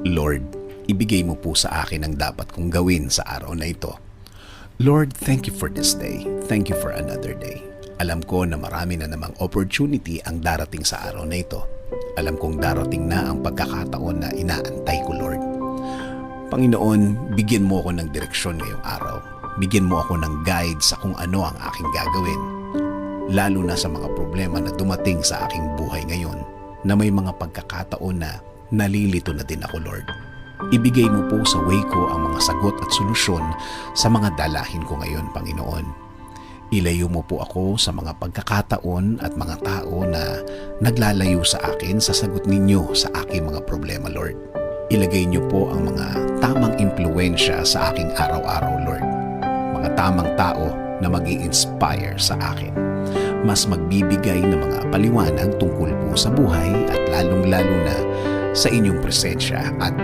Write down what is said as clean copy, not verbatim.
Lord, ibigay mo po sa akin ang dapat kong gawin sa araw na ito. Lord, thank you for this day. Thank you for another day. Alam ko na marami na namang opportunity ang darating sa araw na ito. Alam kong darating na ang pagkakataon na inaantay ko, Lord. Panginoon, bigyan mo ako ng direksyon ngayong araw. Bigyan mo ako ng guide sa kung ano ang aking gagawin. Lalo na sa mga problema na dumating sa aking buhay ngayon, na may mga pagkakataon na nalilito na din ako, Lord. Ibigay mo po sa way ko ang mga sagot at solusyon sa mga dalahin ko ngayon, Panginoon. Ilayo mo po ako sa mga pagkakataon at mga tao na naglalayo sa akin sa sagot ninyo sa aking mga problema, Lord. Ilagay niyo po ang mga tamang impluensya sa aking araw-araw, Lord. Mga tamang tao na mag-i-inspire sa akin. Mas magbibigay ng mga paliwanag tungkol po sa buhay at lalong-lalo na sa inyong presensya at